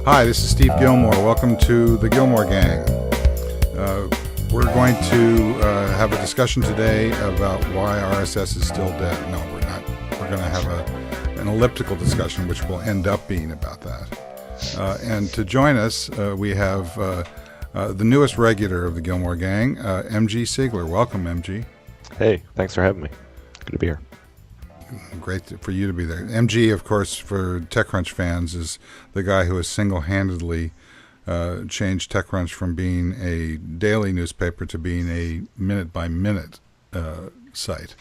Hi, this is Steve Gillmor. Welcome to the Gillmor Gang. We're going to have a discussion today about why RSS is still dead. No, we're not. We're going to have an elliptical discussion, which will end up being about that. And to join us, we have the newest regular of the Gillmor Gang, MG Siegler. Welcome, MG. Hey, thanks for having me. Good to be here. Great for you to be there. MG, of course, for TechCrunch fans, is the guy who has single-handedly changed TechCrunch from being a daily newspaper to being a minute-by-minute site.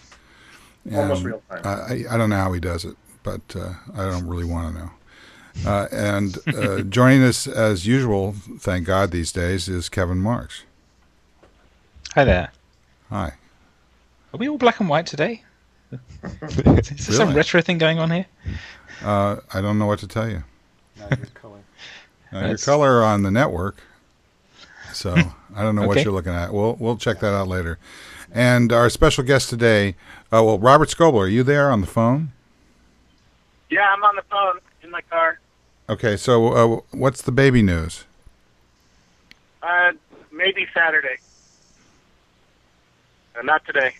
And almost real time. I don't know how he does it, but I don't really want to know. And joining us, as usual, thank God these days, is Kevin Marks. Hi there. Hi. Are we all black and white today? Is there some retro thing going on here? I don't know what to tell you. Not your color. Your color on the network. So I don't know what you're looking at. We'll check that out later. And our special guest today, Robert Scoble, are you there on the phone? Yeah, I'm on the phone in my car. Okay, so what's the baby news? Maybe Saturday. Not today.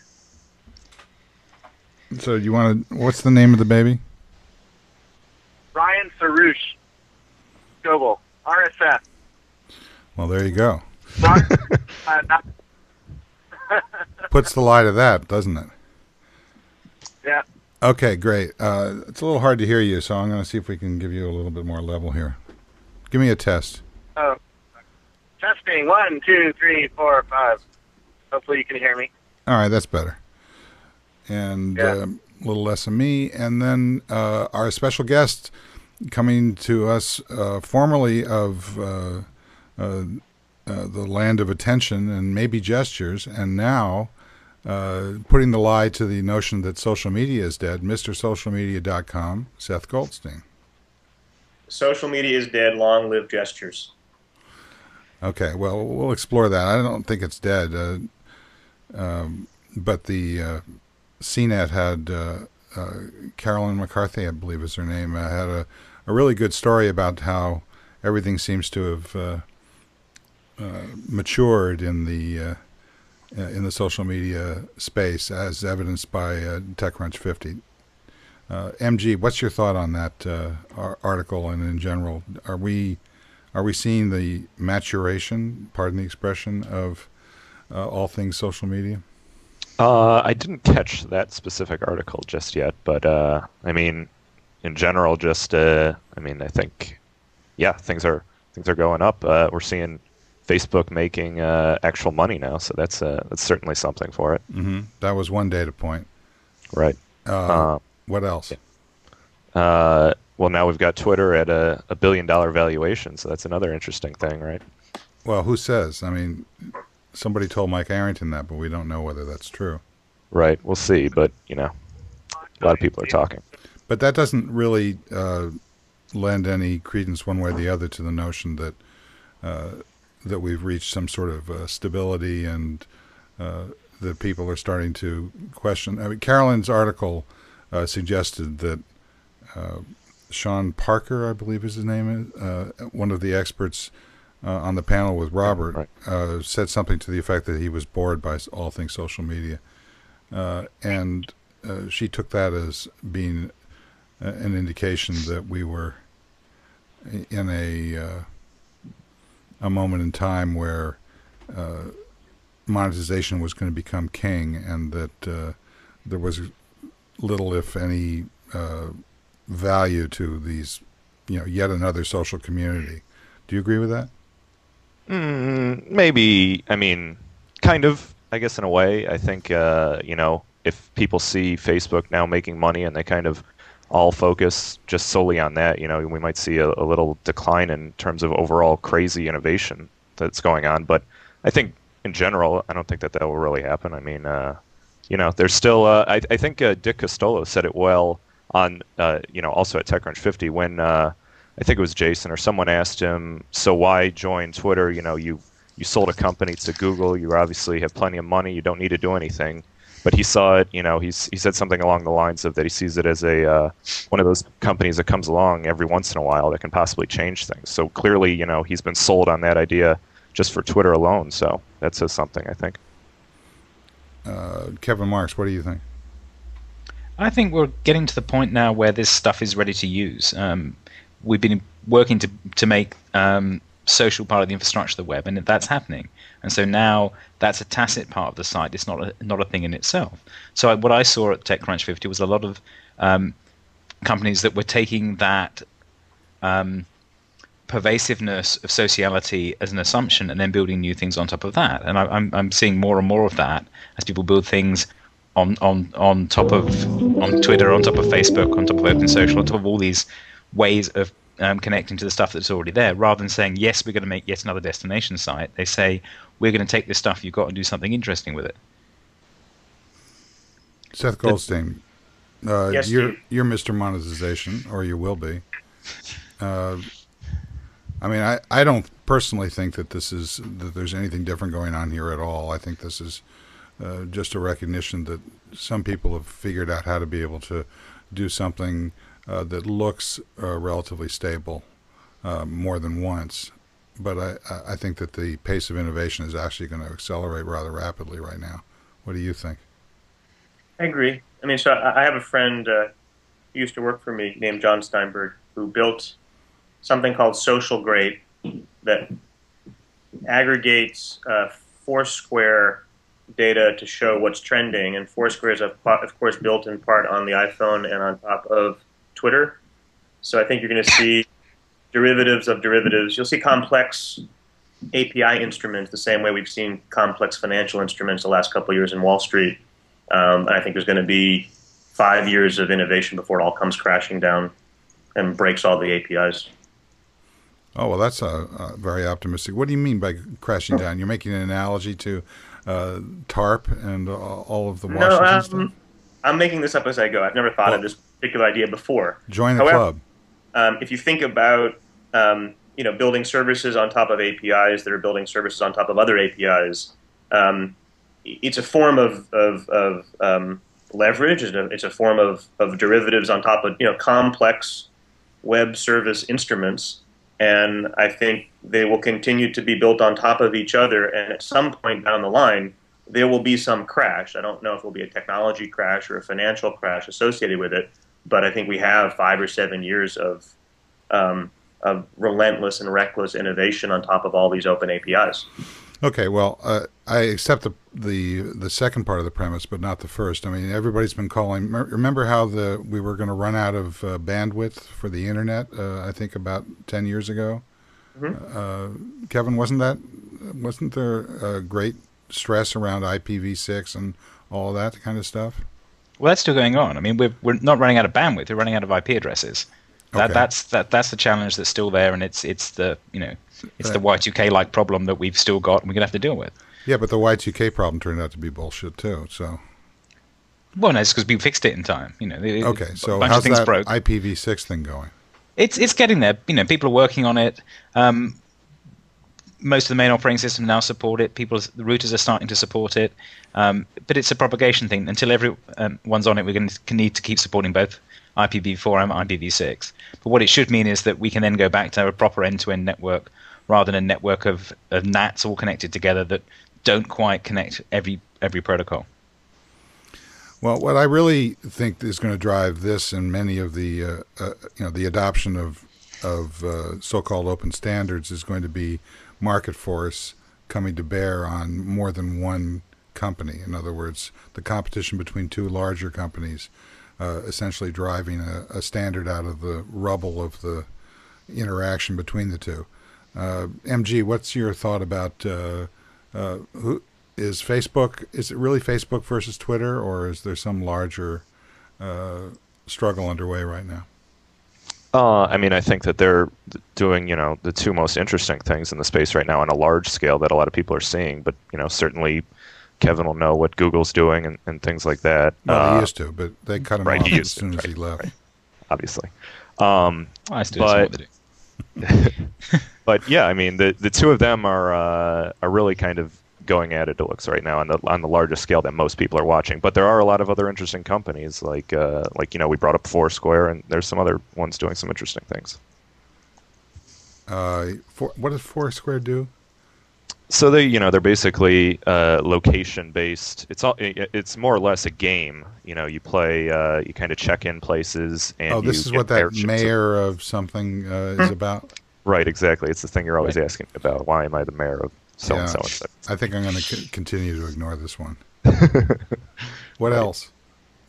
So you want to? What's the name of the baby? Ryan Sarouche. Scoble. RSF. Well, there you go. Not Puts the lie to that, doesn't it? yeah. Okay, great. It's a little hard to hear you, so I'm going to see if we can give you a little bit more level here. Give me a test. Oh. Testing. 1, 2, 3, 4, 5. Hopefully you can hear me. All right, that's better. And a little less of me. And then our special guest coming to us formerly of the land of attention and maybe gestures, and now putting the lie to the notion that social media is dead, MrSocialMedia.com, Seth Goldstein. Social media is dead. Long live gestures. Okay, well, we'll explore that. I don't think it's dead. But the CNET had Carolyn McCarthy, I believe is her name, had a really good story about how everything seems to have matured in the social media space, as evidenced by TechCrunch 50. MG, what's your thought on that article, and in general, are we seeing the maturation, pardon the expression, of all things social media? I didn't catch that specific article just yet, but I mean, in general, just I think, things are going up. We're seeing Facebook making actual money now, so that's certainly something for it. Mm-hmm. That was one data point. Right. What else? Yeah. Well, now we've got Twitter at a $1 billion valuation, so that's another interesting thing, right? Well, who says? I mean, somebody told Mike Arrington that, but we don't know whether that's true. Right. We'll see, but, a lot of people are talking. But that doesn't really lend any credence one way or the other to the notion that that we've reached some sort of stability and that people are starting to question. I mean, Carolyn's article suggested that Sean Parker, I believe is his name, one of the experts on the panel with Robert, said something to the effect that he was bored by all things social media. And she took that as being an indication that we were in a moment in time where monetization was going to become king, and that there was little, if any, value to these, yet another social community. Do you agree with that? Maybe. I mean, kind of, I guess, in a way. I think, if people see Facebook now making money and they kind of all focus just solely on that, we might see a little decline in terms of overall crazy innovation that's going on. But I think, in general, I don't think that will really happen. I mean, there's still, I think Dick Costolo said it well on, also at TechCrunch 50 when, I think it was Jason or someone asked him, so why join Twitter? You sold a company to Google. You obviously have plenty of money. You don't need to do anything. but he saw it. He said something along the lines of that he sees it as a one of those companies that comes along every once in a while that can possibly change things. So clearly, he's been sold on that idea just for Twitter alone. So that says something, I think. Kevin Marks, what do you think? I think we're getting to the point now where this stuff is ready to use. We've been working to make social part of the infrastructure of the web, and that's happening. And so now that's a tacit part of the site. It's not a thing in itself. So what I saw at TechCrunch 50 was a lot of companies that were taking that pervasiveness of sociality as an assumption and then building new things on top of that. And I'm seeing more and more of that as people build things on top of Twitter, on top of Facebook, on top of Open Social, on top of all these ways of connecting to the stuff that's already there, rather than saying, yes, we're going to make yet another destination site. They say, we're going to take this stuff you've got and do something interesting with it. Seth Goldstein, Yes, you're Mr. Monetization, or you will be. I don't personally think that there's anything different going on here at all. I think this is just a recognition that some people have figured out how to be able to do something that looks relatively stable more than once. But I think that the pace of innovation is actually going to accelerate rather rapidly right now. What do you think? I agree. So I have a friend who used to work for me named John Steinberg, who built something called Social Grade that aggregates Foursquare data to show what's trending. And Foursquare is, of course, built in part on the iPhone and on top of Twitter. So I think you're going to see derivatives of derivatives. You'll see complex API instruments the same way we've seen complex financial instruments the last couple of years in Wall Street. And I think there's going to be 5 years of innovation before it all comes crashing down and breaks all the APIs. Oh, well, that's very optimistic. What do you mean by crashing down? You're making an analogy to TARP and all of the Washington stuff? I'm making this up as I go. I've never thought of this particular idea before. Join the club. If you think about building services on top of APIs that are building services on top of other APIs, it's a form of leverage. It's a form of derivatives on top of complex web service instruments. And I think they will continue to be built on top of each other. And at some point down the line, there will be some crash. I don't know if it will be a technology crash or a financial crash associated with it, but I think we have 5 or 7 years of relentless and reckless innovation on top of all these open APIs. Okay, well, I accept the second part of the premise, but not the first. Everybody's been calling. Remember how we were going to run out of bandwidth for the internet? I think about 10 years ago. Mm-hmm. Kevin, wasn't there a great stress around IPv6 and all of that kind of stuff? Well, that's still going on. We're not running out of bandwidth; we're running out of IP addresses. Okay. That's the challenge that's still there, and it's the the Y2K like problem that we've still got, and we're gonna have to deal with. Yeah, but the Y2K problem turned out to be bullshit too. So. Well, no, it's because we fixed it in time. Okay, so a bunch how's of things that broke. IPv6 thing going? It's getting there. People are working on it. Most of the main operating systems now support it. The routers are starting to support it. But it's a propagation thing. Until everyone's on it, we're going to need to keep supporting both IPv4 and IPv6. But what it should mean is that we can then go back to a proper end-to-end network rather than a network of NATs all connected together that don't quite connect every protocol. Well, what I really think is going to drive this and many of the the adoption of so-called open standards is going to be market force coming to bear on more than one company. In other words, the competition between two larger companies essentially driving a standard out of the rubble of the interaction between the two. MG, what's your thought about who is Facebook? Is it really Facebook versus Twitter, or is there some larger struggle underway right now? I think that they're doing, the two most interesting things in the space right now on a large scale that a lot of people are seeing. But, certainly Kevin will know what Google's doing and things like that. Well, he used to, but they cut him off as soon as he left. Right, obviously. I still what they do. But yeah, the two of them are really kind of going at it. It looks right now on the largest scale that most people are watching. But there are a lot of other interesting companies, like we brought up Foursquare, and there's some other ones doing some interesting things. What does Foursquare do? So they're basically location based. It's more or less a game. You play, you kind of check in places, and this is what that mayor of something is about. Right, exactly. It's the thing you're always asking about. Why am I the mayor of so and so? I think I'm going to continue to ignore this one. What else?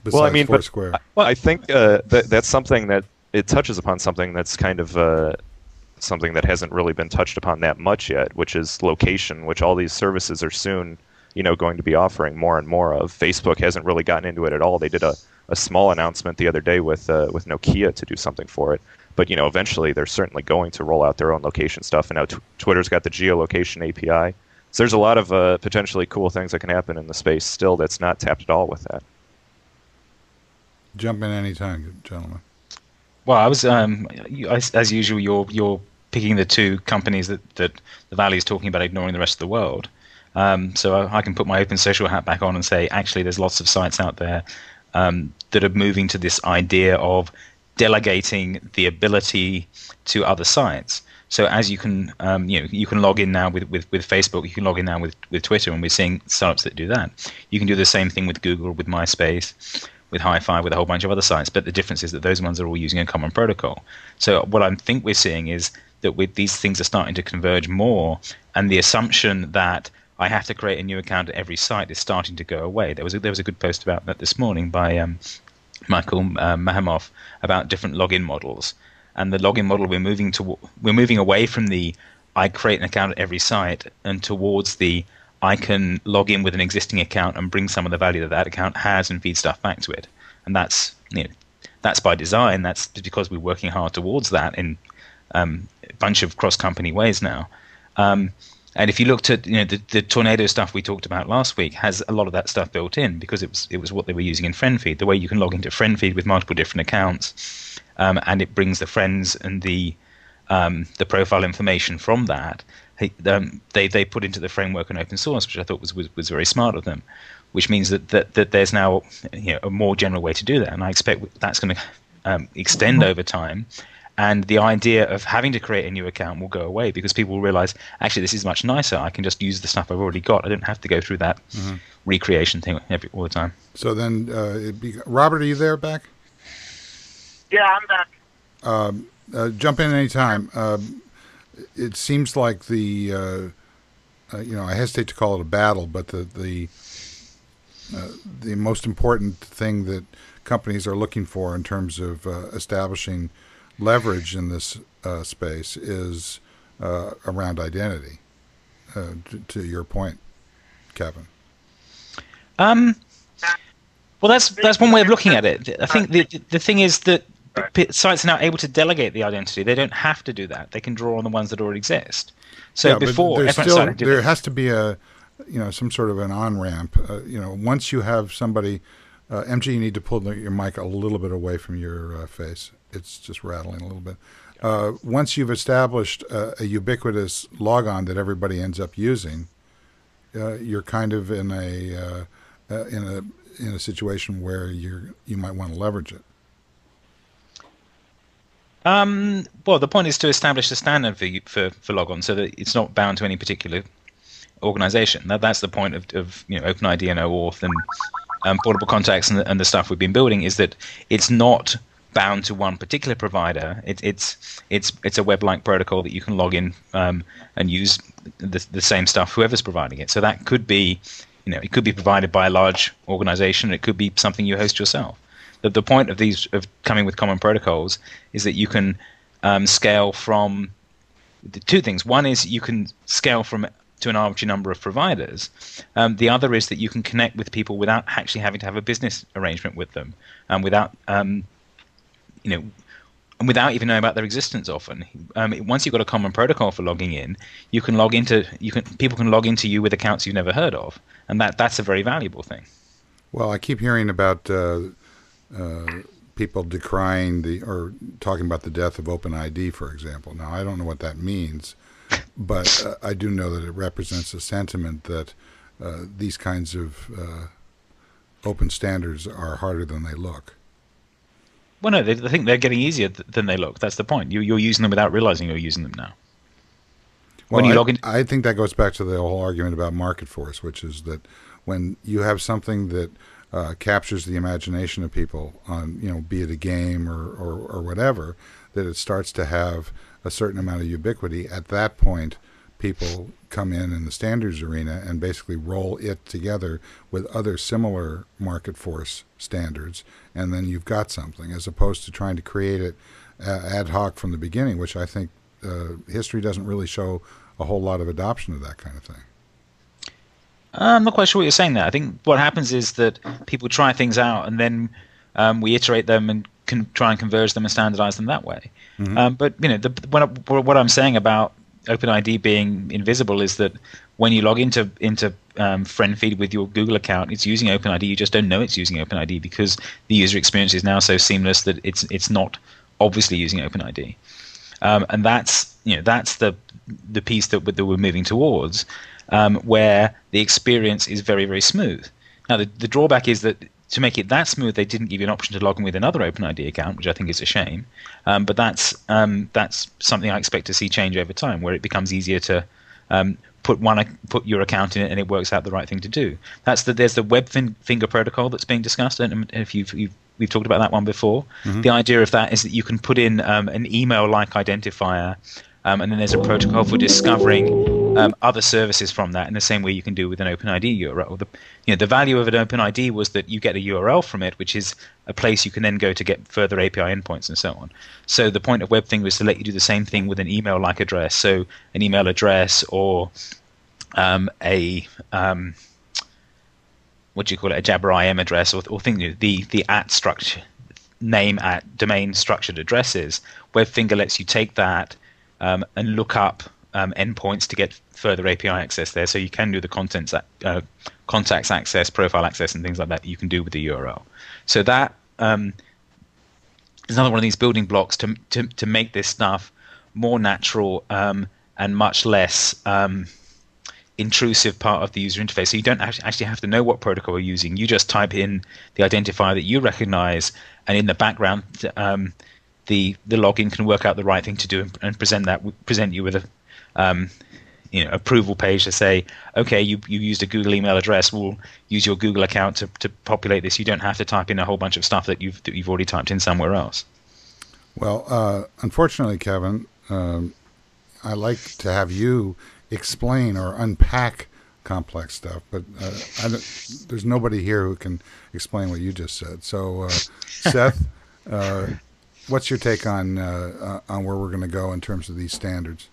Besides Foursquare. I think that's something that it touches upon something that's kind of something that hasn't really been touched upon that much yet, which is location, which all these services are soon, going to be offering more and more of. Facebook hasn't really gotten into it at all. They did a small announcement the other day with Nokia to do something for it. But, eventually they're certainly going to roll out their own location stuff. And now Twitter's got the geolocation API. So there's a lot of potentially cool things that can happen in the space still that's not tapped at all with that. Jump in anytime, gentlemen. Well, I was, as usual, you're picking the two companies that the Valley is talking about ignoring the rest of the world. So I can put my open social hat back on and say, actually, there's lots of sites out there that are moving to this idea of delegating the ability to other sites. So as you can, you can log in now with Facebook, you can log in now with Twitter, and we're seeing startups that do that. You can do the same thing with Google, with MySpace, with Hi-Fi, with a whole bunch of other sites. But the difference is that those ones are all using a common protocol. So what I think we're seeing is that with these things are starting to converge more, and the assumption that I have to create a new account at every site is starting to go away. There was a good post about that this morning by Michael Mahamoff about different login models, and the login model we're moving away from the I create an account at every site and towards the I can log in with an existing account and bring some of the value that account has and feed stuff back to it. And that's by design. That's because we're working hard towards that in a bunch of cross-company ways now. And if you looked at the Tornado stuff we talked about last week, has a lot of that stuff built in because it was what they were using in FriendFeed. The way you can log into FriendFeed with multiple different accounts, and it brings the friends and the profile information from that. They put into the framework and open source, which I thought was very smart of them. Which means that there's now a more general way to do that, and I expect that's going to extend over time. And the idea of having to create a new account will go away because people will realize, actually, this is much nicer. I can just use the stuff I've already got. I don't have to go through that recreation thing all the time. So then, Robert, are you there back? Yeah, I'm back. Jump in anytime. It seems like I hesitate to call it a battle, but the most important thing that companies are looking for in terms of establishing leverage in this space is around identity. To your point, Kevin. Well, that's one way of looking at it. I think the thing is that sites are now able to delegate the identity. They don't have to do that. They can draw on the ones that already exist. So before there has to be some sort of an on-ramp. Once you have somebody, MG, you need to pull your mic a little bit away from your face. It's just rattling a little bit. Once you've established a ubiquitous logon that everybody ends up using, you're kind of in a situation where you might want to leverage it. Well, the point is to establish a standard for logon so that it's not bound to any particular organization. That's the point of OpenID and OAuth and portable contacts and the stuff we've been building, is that it's not bound to one particular provider. It's a web-like protocol that you can log in and use the same stuff whoever's providing it. So that could be, it could be provided by a large organization. It could be something you host yourself. The point of coming with common protocols is that you can scale from two things. One is you can scale to an arbitrary number of providers. The other is that you can connect with people without actually having to have a business arrangement with them, and without even knowing about their existence often. Once you've got a common protocol for logging in, people can log into you with accounts you've never heard of, and that's a very valuable thing. Well, I keep hearing about people decrying or talking about the death of OpenID, for example. Now, I don't know what that means, but I do know that it represents a sentiment that these kinds of open standards are harder than they look. Well, no, I think they're getting easier than they look. That's the point. You're using them without realizing you're using them now. Well, When you log in, I think that goes back to the whole argument about market force, which is that when you have something that captures the imagination of people on, be it a game or whatever, that it starts to have a certain amount of ubiquity. At that point, people come in the standards arena and basically roll it together with other similar market force standards, and then you've got something, as opposed to trying to create it ad hoc from the beginning, which I think history doesn't really show a whole lot of adoption of that kind of thing. I'm not quite sure what you're saying there. I think what happens is that people try things out, and then we iterate them and can try and converge them and standardize them that way. Mm-hmm. But what I'm saying about OpenID being invisible is that when you log into friend feed with your Google account, it's using OpenID. You just don't know it's using OpenID because the user experience is now so seamless that it's not obviously using OpenID. And that's the piece that we're moving towards, where the experience is very, very smooth. Now, the drawback is that to make it that smooth, they didn't give you an option to log in with another OpenID account, which I think is a shame. But that's something I expect to see change over time, where it becomes easier to put your account in it and it works out the right thing to do. There's the web finger protocol that's being discussed, and if we've talked about that one before. Mm-hmm. The idea of that is that you can put in an email-like identifier, and then there's a protocol for discovering other services from that in the same way you can do with an OpenID URL. The value of an OpenID was that you get a URL from it, which is a place you can then go to get further API endpoints and so on. So the point of WebFinger is to let you do the same thing with an email-like address. So an email address or what do you call it, a Jabber IM address, or the at structure name at domain structured addresses. WebFinger lets you take that and look up endpoints to get further API access there, so you can do the contacts access, profile access, and things like that you can do with the URL. So that is another one of these building blocks to make this stuff more natural and much less intrusive part of the user interface. So you don't actually have to know what protocol you're using. You just type in the identifier that you recognize, and in the background, the login can work out the right thing to do and present you with a approval page to say, okay, you used a Google email address. We'll use your Google account to populate this. You don't have to type in a whole bunch of stuff that you've already typed in somewhere else. Well, unfortunately, Kevin, I like to have you explain or unpack complex stuff, but there's nobody here who can explain what you just said. So, Seth, what's your take on where we're going to go in terms of these standards?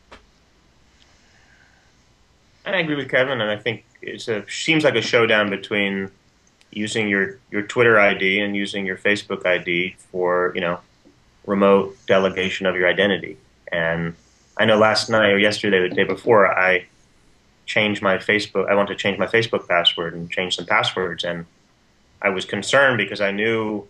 I agree with Kevin, and I think seems like a showdown between using your Twitter ID and using your Facebook ID for remote delegation of your identity. And I know last night or yesterday, or the day before, I changed my Facebook. I wanted to change my Facebook password and change some passwords, and I was concerned because I knew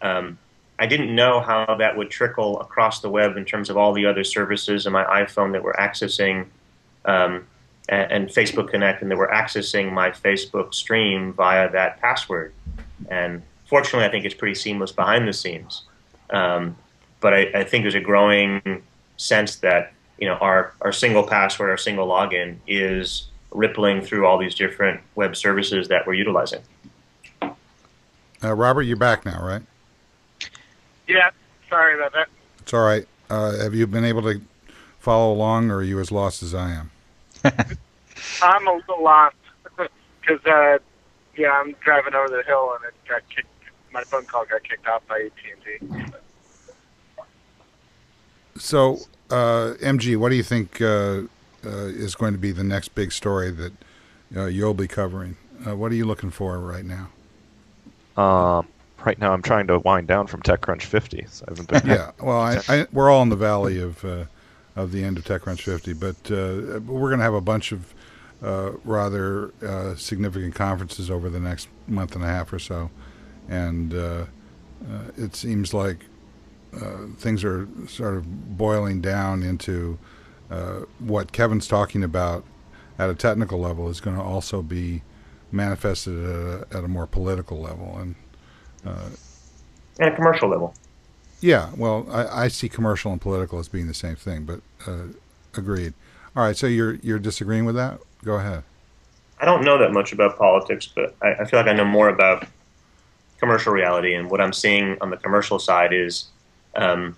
I didn't know how that would trickle across the web in terms of all the other services in my iPhone that were accessing and Facebook Connect, and they were accessing my Facebook stream via that password. And fortunately, I think it's pretty seamless behind the scenes. But I think there's a growing sense that our single password, our single login is rippling through all these different web services that we're utilizing. Robert, you're back now, right? Yeah, sorry about that. It's all right. Have you been able to follow along, or are you as lost as I am? I'm a little lost because, I'm driving over the hill and it got kicked. My phone call got kicked off by AT&T. So, MG, what do you think is going to be the next big story that you'll be covering? What are you looking for right now? Right now, I'm trying to wind down from TechCrunch 50. So I haven't been. Yeah, well, we're all in the valley of the end of TechCrunch 50, but we're going to have a bunch of rather significant conferences over the next month and a half or so, and it seems like things are sort of boiling down into what Kevin's talking about at a technical level is going to also be manifested at a more political level. And at a commercial level. yeah, well, I see commercial and political as being the same thing, but agreed. All right, so you're disagreeing with that? Go ahead. I don't know that much about politics, but I feel like I know more about commercial reality. And what I'm seeing on the commercial side is, in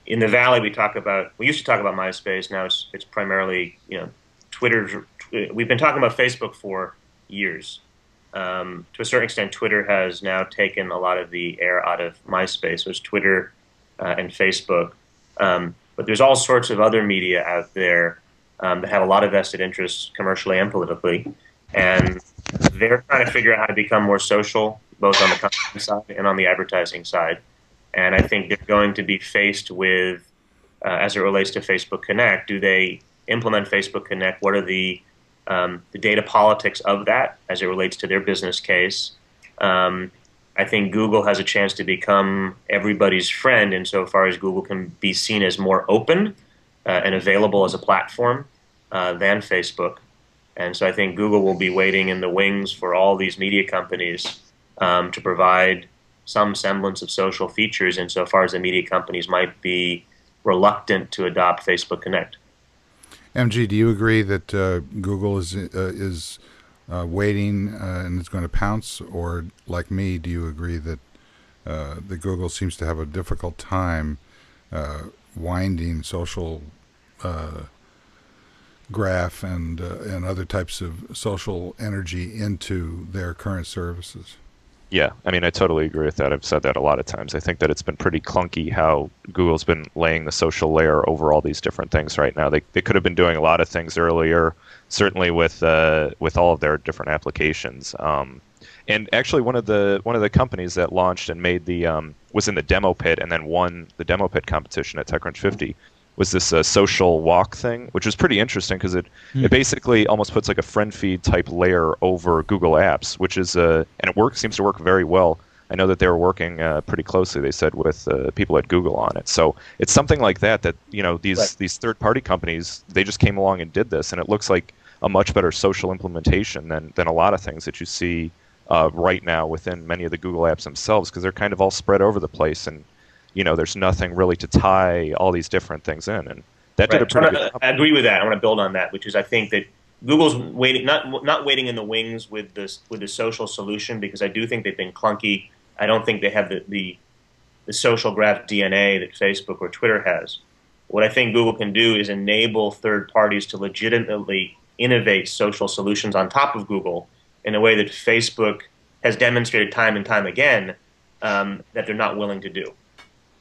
the Valley, we used to talk about MySpace. Now it's primarily, Twitter. We've been talking about Facebook for years. To a certain extent, Twitter has now taken a lot of the air out of MySpace. There's Twitter and Facebook. But there's all sorts of other media out there that have a lot of vested interests commercially and politically. And they're trying to figure out how to become more social, both on the content side and on the advertising side. And I think they're going to be faced with, as it relates to Facebook Connect, do they implement Facebook Connect? What are the data politics of that as it relates to their business case? I think Google has a chance to become everybody's friend insofar as Google can be seen as more open and available as a platform than Facebook. And so I think Google will be waiting in the wings for all these media companies to provide some semblance of social features insofar as the media companies might be reluctant to adopt Facebook Connect. MG, do you agree that Google is waiting and is going to pounce, or like me, do you agree that that Google seems to have a difficult time winding social graph and other types of social energy into their current services? Yeah, I mean, I totally agree with that. I've said that a lot of times. I think that it's been pretty clunky how Google's been laying the social layer over all these different things right now. They could have been doing a lot of things earlier, certainly with all of their different applications. And actually, one of the companies that launched and made was in the demo pit and then won the demo pit competition at TechCrunch 50 was this social walk thing, which was pretty interesting because it basically almost puts like a friend feed type layer over Google Apps, which is and it seems to work very well. I know that they were working pretty closely, they said, with people at Google on it. So it's something like that these third party companies, they just came along and did this, and it looks like a much better social implementation than a lot of things that you see right now within many of the Google apps themselves, because they're kind of all spread over the place, and there's nothing really to tie all these different things in, and that did a pretty good job. I agree with that. I want to build on that, which is I think that Google's waiting, not waiting in the wings with the social solution, because I do think they've been clunky. I don't think they have the social graph DNA that Facebook or Twitter has. What I think Google can do is enable third parties to legitimately innovate social solutions on top of Google in a way that Facebook has demonstrated time and time again that they're not willing to do.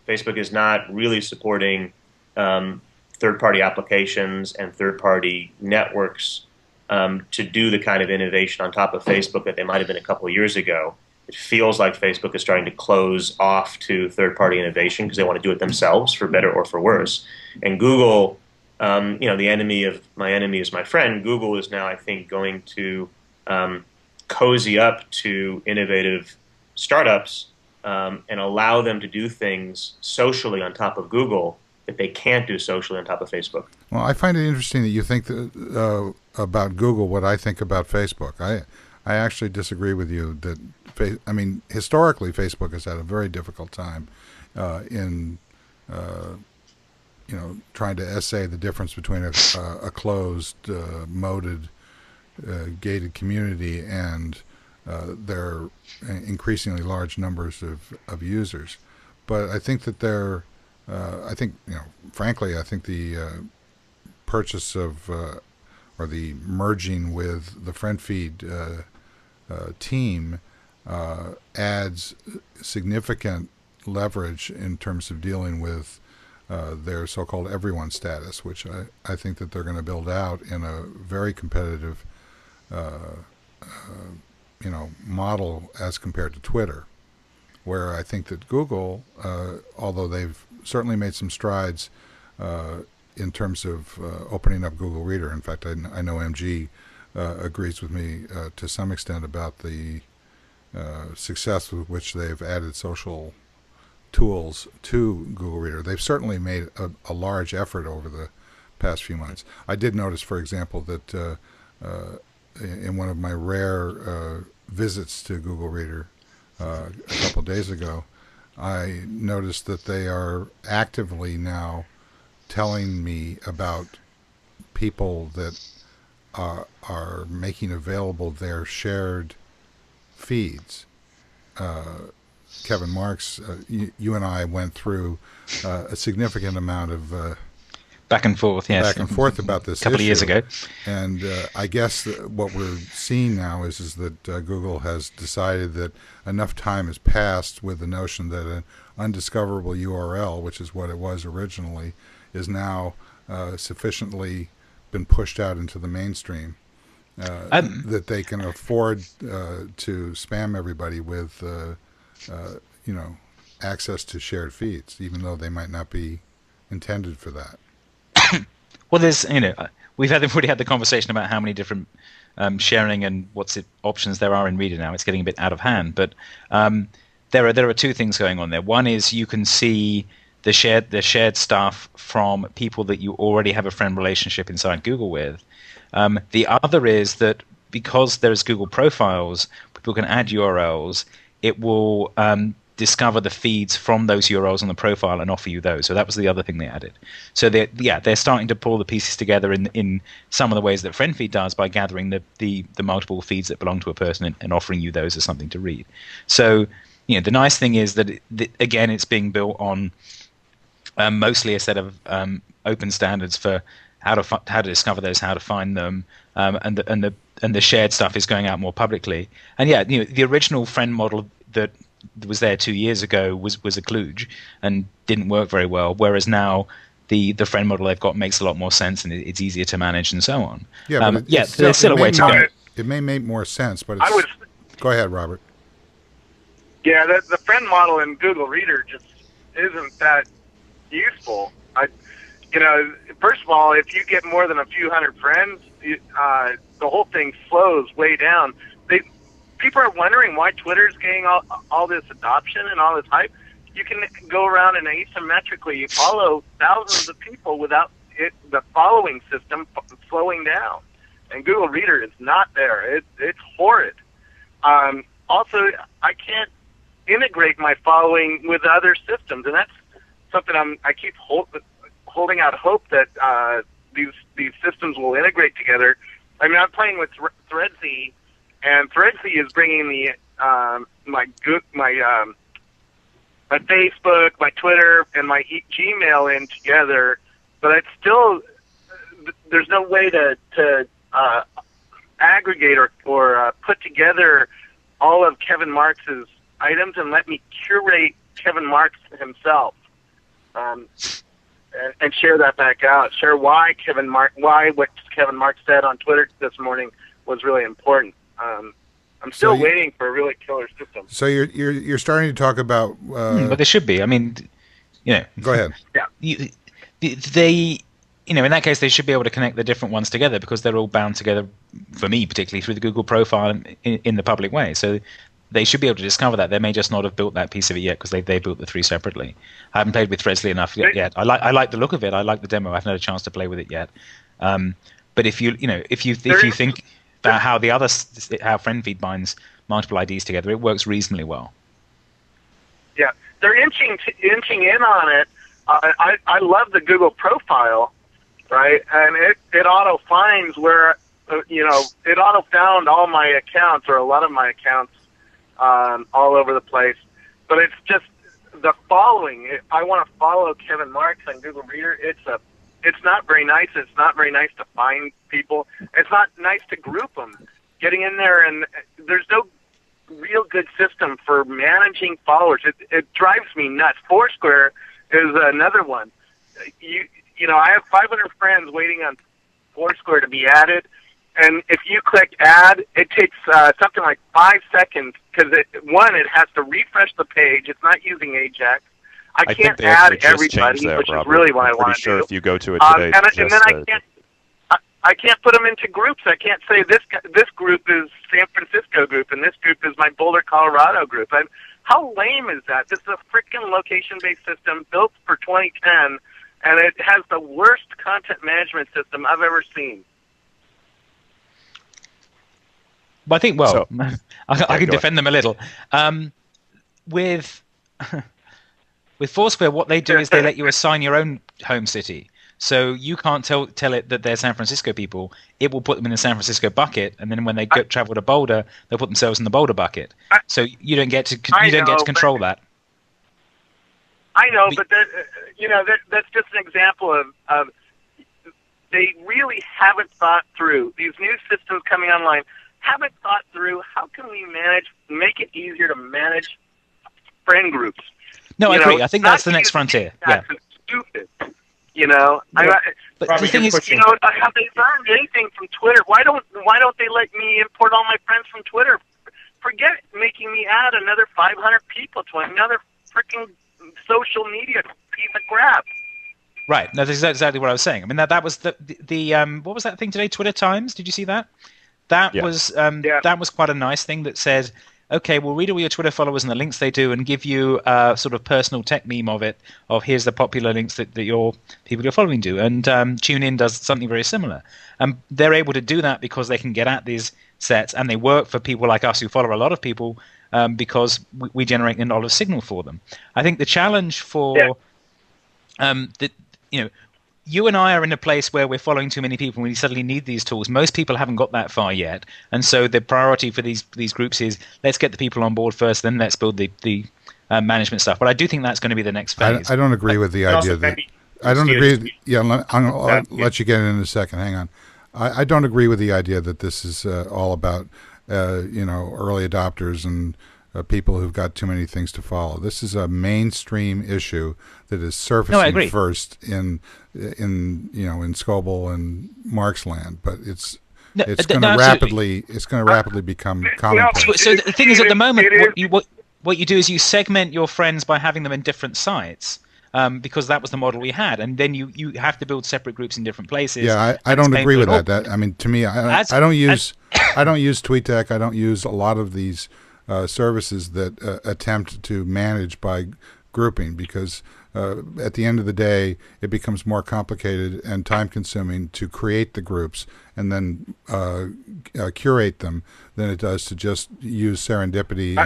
Facebook is not really supporting third-party applications and third-party networks to do the kind of innovation on top of Facebook that they might have been a couple of years ago. It feels like Facebook is starting to close off to third-party innovation because they want to do it themselves, for better or for worse. And Google, the enemy of my enemy is my friend. Google is now, I think, going to cozy up to innovative startups and allow them to do things socially on top of Google that they can't do socially on top of Facebook. Well, I find it interesting that you think about Google what I think about Facebook. I actually disagree with you that historically Facebook has had a very difficult time in trying to essay the difference between a closed, moded, gated community and their increasingly large numbers of users. But I think that frankly, I think the purchase of or the merging with the friend feed team adds significant leverage in terms of dealing with their so-called everyone status, which I think that they're going to build out in a very competitive model as compared to Twitter, where I think that Google, although they've certainly made some strides in terms of opening up Google Reader. In fact, I know MG agrees with me to some extent about the success with which they've added social tools to Google Reader. They've certainly made a large effort over the past few months. I did notice, for example, that in one of my rare visits to Google Reader a couple days ago, I noticed that they are actively now telling me about people that are making available their shared feeds. Kevin Marks, you and I went through a significant amount of back and forth, yes, back and forth about this a couple of years ago. And I guess what we're seeing now is that Google has decided that enough time has passed with the notion that an undiscoverable URL, which is what it was originally, is now sufficiently been pushed out into the mainstream that they can afford to spam everybody with access to shared feeds, even though they might not be intended for that. Well, there's, we've already had the conversation about how many different sharing and options there are in Reader now. It's getting a bit out of hand, but there are two things going on there. One is you can see the shared stuff from people that you already have a friend relationship inside Google with. The other is that because there's Google profiles, people can add URLs. It will discover the feeds from those URLs on the profile and offer you those. So that was the other thing they added. So they're starting to pull the pieces together in some of the ways that FriendFeed does by gathering the multiple feeds that belong to a person and offering you those as something to read. So the nice thing is that again it's being built on mostly a set of open standards for how to discover those, how to find them, and the shared stuff is going out more publicly. And the original friend model that was there 2 years ago was a kludge and didn't work very well, whereas now the friend model they've got makes a lot more sense and it's easier to manage and so on. Yeah, but there's still a way to go. It may make more sense, but it's... Go ahead, Robert. Yeah, the friend model in Google Reader just isn't that useful. First of all, if you get more than a few hundred friends, the whole thing slows way down. People are wondering why Twitter's getting all this adoption and all this hype. You can go around and asymmetrically follow thousands of people without the following system slowing down. And Google Reader is not there. It's horrid. Also, I can't integrate my following with other systems, and that's something I keep holding out hope that these systems will integrate together. I mean, I'm playing with Threadsy, and Threadsy is bringing my Facebook, my Twitter, and my Gmail in together, but it's still there's no way to aggregate or put together all of Kevin Marks's items and let me curate Kevin Marks himself. And share that back out. Share why what Kevin Marks said on Twitter this morning was really important. I'm still waiting for a really killer system. So you're starting to talk about. But there should be. I mean, Go ahead. Yeah. They, in that case, they should be able to connect the different ones together because they're all bound together. For me, particularly through the Google profile in the public way. So they should be able to discover that. They may just not have built that piece of it yet because they built the three separately. I haven't played with Threadsy enough yet. I like the look of it. I like the demo. I haven't had a chance to play with it yet. But if you think about how FriendFeed binds multiple IDs together, it works reasonably well. Yeah, they're inching in on it. I love the Google profile, right? And it auto finds where it auto found all my accounts or a lot of my accounts. All over the place, but it's just the following. If I want to follow Kevin Marks on Google Reader, it's not very nice. It's not very nice to find people. It's not nice to group them. Getting in there, and there's no real good system for managing followers. It drives me nuts. Foursquare is another one. I have 500 friends waiting on Foursquare to be added. And if you click add, it takes something like 5 seconds because it has to refresh the page. It's not using Ajax. I can't add everybody, which is really what I want to do. I'm pretty sure if you go to it today, and then I can't put them into groups. I can't say this group is San Francisco group and this group is my Boulder, Colorado group. How lame is that? This is a freaking location-based system built for 2010, and it has the worst content management system I've ever seen. But I think, well, So- I can go defend them a little. With Foursquare, what they do is they let you assign your own home city. So you can't tell it that they're San Francisco people. It will put them in the San Francisco bucket, and then when they travel to Boulder, they'll put themselves in the Boulder bucket. So you don't get to control that. I know, but that's just an example of they really haven't thought through these new systems coming online. Haven't thought through how can we make it easier to manage friend groups. No, I agree. I think that's the next frontier. Yeah. Stupid. But the thing is, have they learned anything from Twitter? Why don't they let me import all my friends from Twitter? Forget making me add another 500 people to another freaking social media piece of crap. Right. No, that's exactly what I was saying. I mean, that was the what was that thing today? Twitter Times. Did you see that? That was quite a nice thing that said, okay, we'll read all your Twitter followers and the links they do, and give you a sort of personal tech meme of here's the popular links that your people you're following do. And TuneIn does something very similar. They're able to do that because they can get at these sets, and they work for people like us who follow a lot of people because we generate a lot of signal for them. I think the challenge for you and I are in a place where we're following too many people and we suddenly need these tools. Most people haven't got that far yet. And so the priority for these groups is let's get the people on board first, then let's build the management stuff. But I do think that's going to be the next phase. I don't agree with the idea that... I don't agree... I'll let you get in a second. Hang on. I don't agree with the idea that this is all about, early adopters and people who've got too many things to follow. This is a mainstream issue that is surfacing first in Scoble and Mark's land, but it's going to rapidly become commonplace. So the thing is, at the moment, what you do is you segment your friends by having them in different sites. Because that was the model we had, and then you have to build separate groups in different places. Yeah, I don't agree with that. I mean, to me, I don't use TweetDeck. I don't use a lot of these services that attempt to manage by grouping, because at the end of the day, it becomes more complicated and time-consuming to create the groups and then curate them than it does to just use serendipity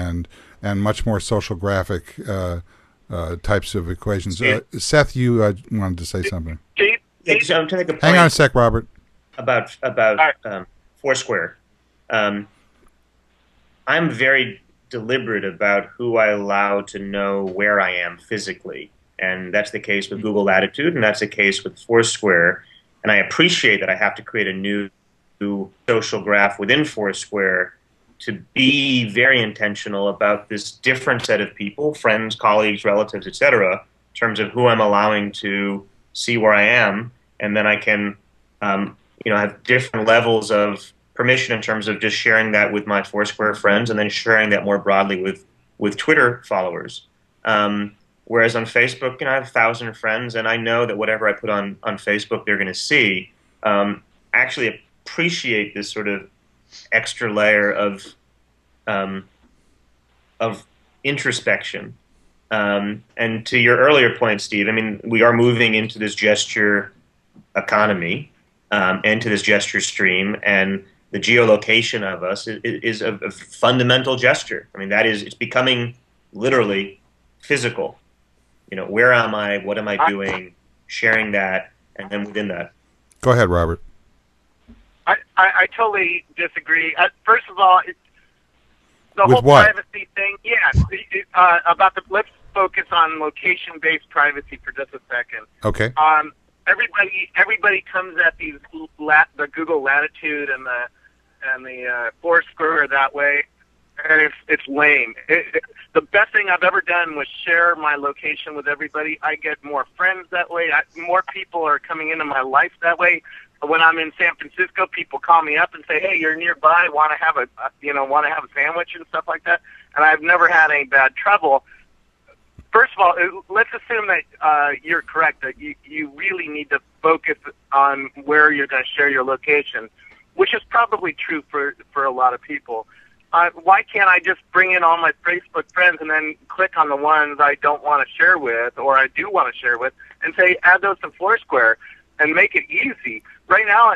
and much more social graphic types of equations. Seth, you wanted to say something. Hang on a sec, Robert. About Foursquare. I'm very deliberate about who I allow to know where I am physically, and that's the case with Google Latitude, and that's the case with Foursquare. And I appreciate that I have to create a new social graph within Foursquare to be very intentional about this different set of people, friends, colleagues, relatives, etc., in terms of who I'm allowing to see where I am, and then I can, have different levels of permission in terms of just sharing that with my Foursquare friends, and then sharing that more broadly with Twitter followers. Whereas on Facebook, I have 1,000 friends, and I know that whatever I put on Facebook, they're going to see. Actually appreciate this sort of extra layer of introspection. And to your earlier point, Steve, I mean, we are moving into this gesture economy and to this gesture stream, and the geolocation of us is a fundamental gesture. I mean, it's becoming literally physical. Where am I? What am I doing? Sharing that, and then within that. Go ahead, Robert. I totally disagree. First of all, the With whole what? privacy thing, let's focus on location-based privacy for just a second. Okay. Everybody comes at the Google Latitude and the Foursquare that way, and it's lame. The best thing I've ever done was share my location with everybody. I get more friends that way. More people are coming into my life that way. When I'm in San Francisco, people call me up and say, "Hey, you're nearby. Want to have a sandwich and stuff like that?" And I've never had any bad trouble. First of all, let's assume that you're correct, that you really need to focus on where you're going to share your location, which is probably true for a lot of people. why can't I just bring in all my Facebook friends and then click on the ones I don't want to share with or I do want to share with and say add those to Foursquare and make it easy? Right now,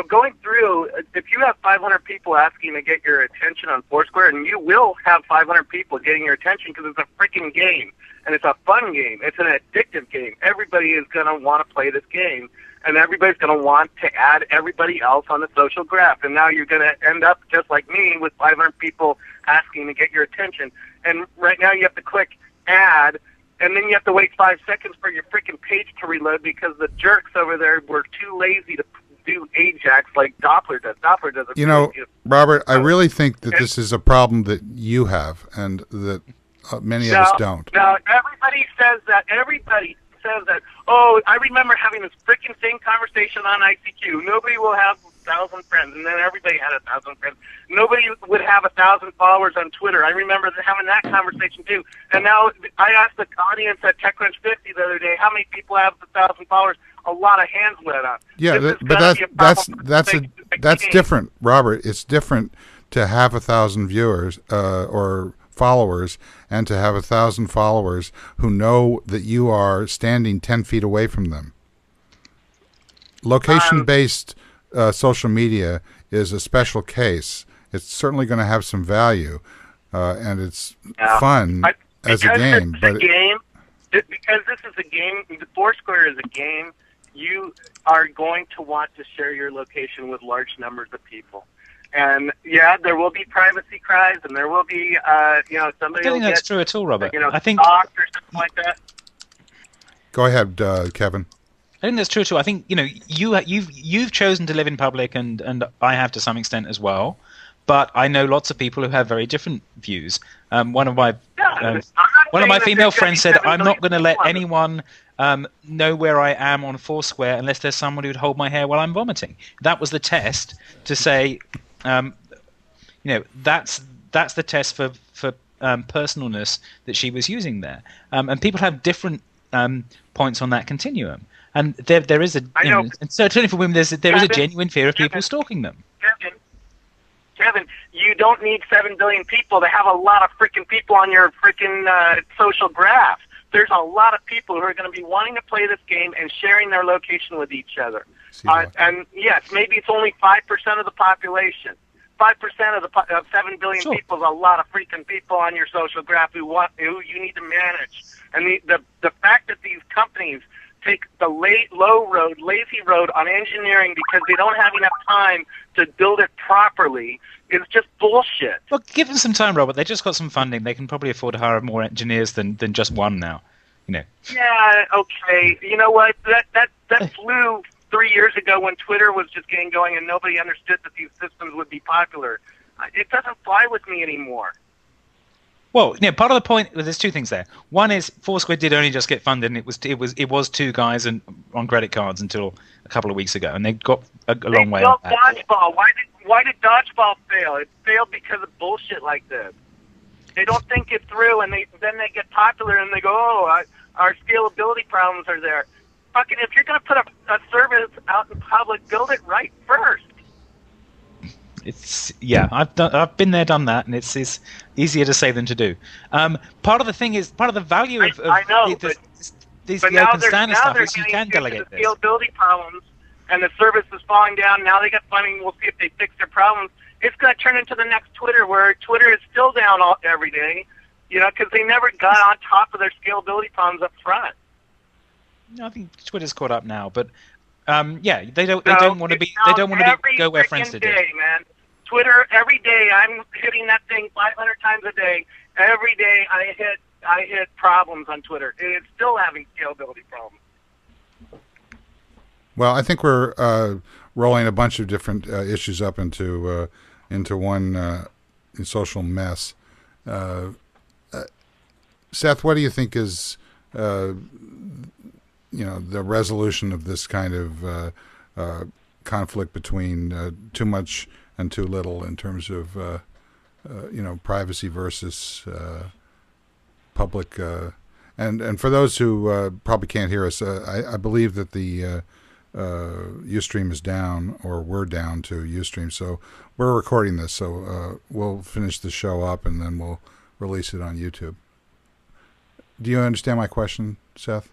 going through, if you have 500 people asking to get your attention on Foursquare, and you will have 500 people getting your attention because it's a freaking game, and it's a fun game. It's an addictive game. Everybody is going to want to play this game, and everybody's going to want to add everybody else on the social graph. And now you're going to end up just like me with 500 people asking to get your attention. And right now you have to click add, and then you have to wait 5 seconds for your freaking page to reload because the jerks over there were too lazy to do Ajax like Doppler does. Doppler does it. Robert, I really think that this is a problem that you have and that many of us don't. Now, everybody says that. Everybody says that. Oh, I remember having this freaking same conversation on ICQ. Nobody will have 1,000 friends, and then everybody had 1,000 friends. Nobody would have 1,000 followers on Twitter. I remember having that conversation too. And now I asked the audience at TechCrunch 50 the other day, how many people have 1,000 followers? A lot of hands went up. Yeah, that's different, Robert. It's different to have 1,000 viewers or followers and to have 1,000 followers who know that you are standing 10 feet away from them. Location-based social media is a special case. It's certainly going to have some value, and it's fun as a game. Because this is a game, Foursquare is a game, you are going to want to share your location with large numbers of people. And yeah, there will be privacy cries, and there will be, somebody. I don't think that's true at all, Robert. I think stalked or something like that. Go ahead, Kevin. I think that's true too. I think you've chosen to live in public, and I have to some extent as well. But I know lots of people who have very different views. One of my female friends said, "I'm not going to let anyone know where I am on Foursquare unless there's someone who'd hold my hair while I'm vomiting." That was the test to say, that's the test for personalness that she was using there. And people have different points on that continuum. And there is and certainly for women, there is a genuine fear of people stalking them. Kevin, you don't need 7 billion people to have a lot of freaking people on your freaking social graph. There's a lot of people who are going to be wanting to play this game and sharing their location with each other. And yes, maybe it's only 5% of the population. 5% of 7 billion people is a lot of freaking people on your social graph who you need to manage. And the fact that these companies take the lazy road on engineering because they don't have enough time to build it properly is just bullshit. Well, give them some time, Robert. They just got some funding. They can probably afford to hire more engineers than just one now. Yeah, okay. You know what? That flew 3 years ago when Twitter was just getting going and nobody understood that these systems would be popular. It doesn't fly with me anymore. Well, part of the point, there's two things there. One is Foursquare did only just get funded, and it was two guys on credit cards until a couple of weeks ago, and they got a long way up. Dodgeball. Why did Dodgeball fail? It failed because of bullshit like this. They don't think it through, and then they get popular, and they go, "Oh, our scalability problems are there." Fucking, if you're going to put a service out in public, build it right first. I've been there, done that, and it's easier to say than to do. Part of the value of these open standard stuff is you can delegate this. Scalability problems, and the service is falling down. Now they got funding. We'll see if they fix their problems. It's going to turn into the next Twitter, where Twitter is still down every day, because they never got on top of their scalability problems up front. I think Twitter's caught up now, but they don't want to go where friends did. Man. Twitter, every day I'm hitting that thing 500 times a day. Every day I hit problems on Twitter. It's still having scalability problems. Well, I think we're rolling a bunch of different issues up into one social mess. Seth, what do you think is the resolution of this kind of conflict between too much and too little in terms of privacy versus public? And for those who probably can't hear us, I believe that the Ustream is down, or we're down to Ustream. So we're recording this, so we'll finish the show up and then we'll release it on YouTube. Do you understand my question, Seth?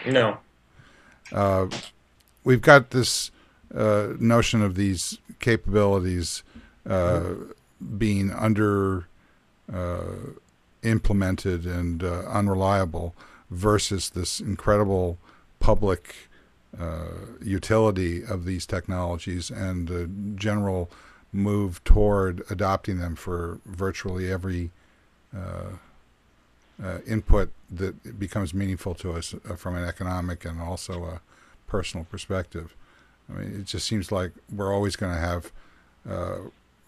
No. We've got this notion of these capabilities being under implemented and unreliable versus this incredible public utility of these technologies and the general move toward adopting them for virtually every input that becomes meaningful to us from an economic and also a personal perspective. I mean, it just seems like we're always going to have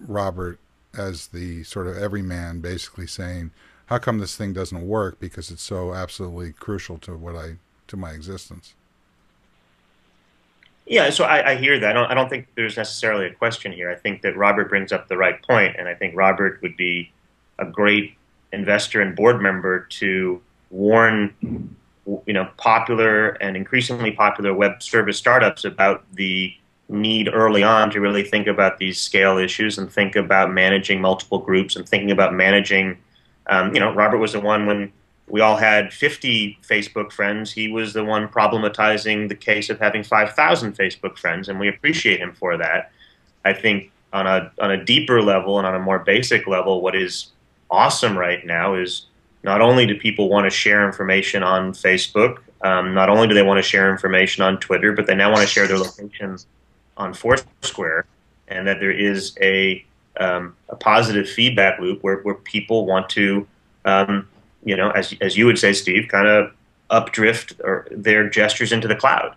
Robert as the sort of everyman basically saying, how come this thing doesn't work? Because it's so absolutely crucial to my existence. Yeah, so I hear that. I don't think there's necessarily a question here. I think that Robert brings up the right point, and I think Robert would be a great investor and board member to warn, popular and increasingly popular web service startups about the need early on to really think about these scale issues and think about managing multiple groups and thinking about managing. Robert was the one when we all had 50 Facebook friends. He was the one problematizing the case of having 5,000 Facebook friends, and we appreciate him for that. I think on a deeper level and on a more basic level, what is awesome right now is not only do people want to share information on Facebook, not only do they want to share information on Twitter, but they now want to share their locations on Foursquare, and that there is a positive feedback loop where people want to as you would say, Steve, kind of updrift their gestures into the cloud.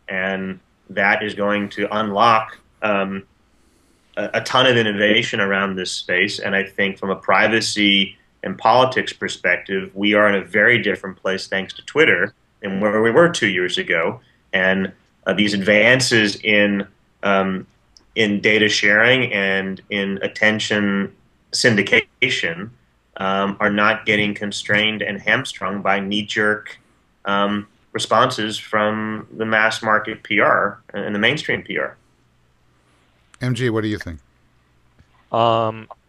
And that is going to unlock a ton of innovation around this space. And I think from a privacy and politics perspective, we are in a very different place thanks to Twitter than where we were 2 years ago. And these advances in data sharing and in attention syndication are not getting constrained and hamstrung by knee-jerk responses from the mass market PR and the mainstream PR. MG, what do you think?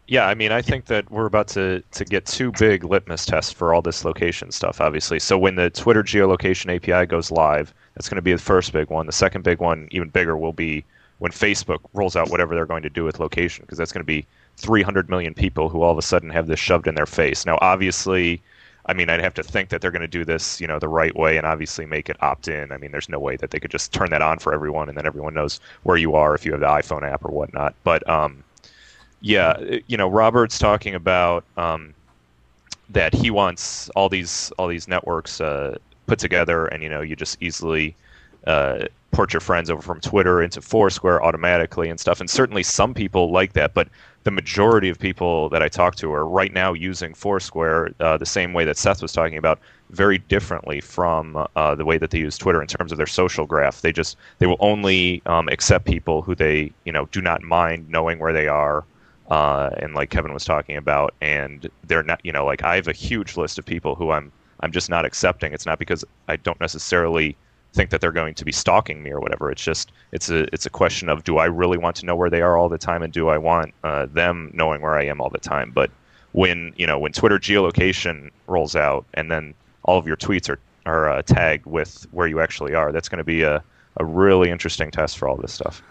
Yeah, I mean, I think that we're about to get two big litmus tests for all this location stuff, obviously. So when the Twitter geolocation API goes live, that's going to be the first big one. The second big one, even bigger, will be when Facebook rolls out whatever they're going to do with location, because that's going to be 300 million people who all of a sudden have this shoved in their face. Now, obviously, I mean, I'd have to think that they're going to do this, the right way and obviously make it opt-in. I mean, there's no way that they could just turn that on for everyone and then everyone knows where you are if you have the iPhone app or whatnot. But, Robert's talking about that he wants all these networks put together and, you just easily port your friends over from Twitter into Foursquare automatically and stuff. And certainly some people like that, but the majority of people that I talk to are right now using Foursquare the same way that Seth was talking about, very differently from the way that they use Twitter in terms of their social graph. They will only accept people who they do not mind knowing where they are, and like Kevin was talking about, and they're not like I have a huge list of people who I'm just not accepting. It's not because I don't necessarily think that they're going to be stalking me or whatever. It's just it's a question of, do I really want to know where they are all the time, and do I want them knowing where I am all the time? But when Twitter geolocation rolls out and then all of your tweets are tagged with where you actually are, that's going to be a really interesting test for all this stuff.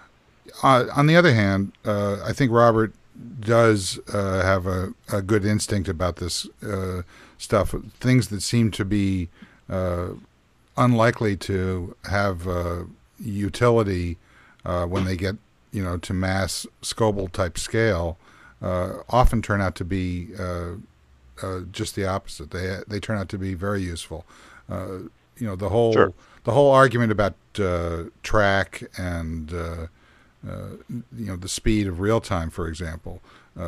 On the other hand, I think Robert does have a good instinct about this stuff. Things that seem to be unlikely to have utility when they get to mass Scoble type scale often turn out to be just the opposite. They turn out to be very useful. The whole Sure. the whole argument about track and the speed of real time, for example.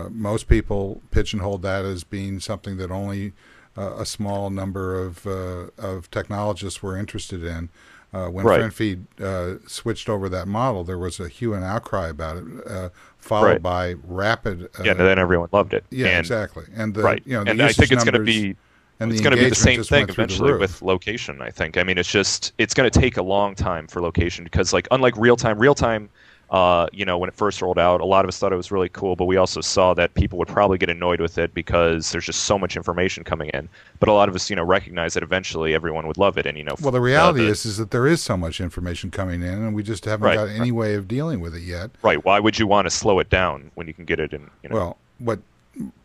Most people pigeonhole that as being something that only a small number of technologists were interested in. When Right. FriendFeed switched over that model, there was a hue and outcry about it, followed Right. by rapid. And then everyone loved it. Yeah, and, exactly. And the right. the And I usage think it's going to numbers be And It's the going to be the engagement same just thing went through the eventually roof. with location, I think. I mean, it's going to take a long time for location because, like, unlike real time, when it first rolled out, a lot of us thought it was really cool, but we also saw that people would probably get annoyed with it because there's just so much information coming in. But a lot of us, recognize that eventually everyone would love it. And, Well, the reality is that there is so much information coming in, and we just haven't Right, got any way of dealing with it yet. right. Why would you want to slow it down when you can get it in, Well,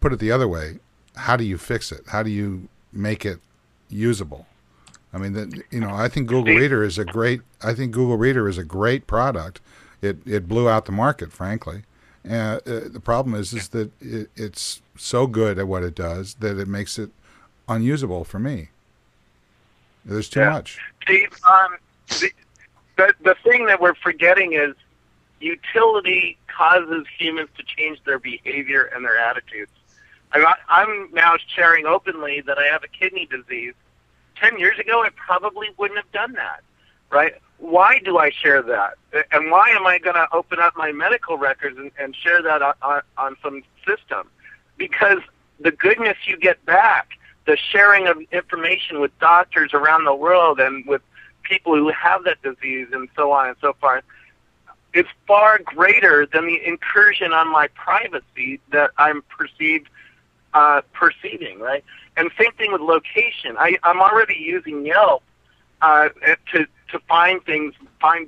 put it the other way, how do you fix it? How do you make it usable? I mean, I think Google Reader is a great great product. It blew out the market, frankly. The problem is that it's so good at what it does that it makes it unusable for me. There's too much. Steve, the thing that we're forgetting is utility causes humans to change their behavior and their attitudes. I'm now sharing openly that I have a kidney disease. 10 years ago, I probably wouldn't have done that, right? Why do I share that? And why am I going to open up my medical records and share that on some system? Because the goodness you get back, the sharing of information with doctors around the world and with people who have that disease and so on and so forth, is far greater than the incursion on my privacy that I'm perceiving, right? And same thing with location. I'm already using Yelp to find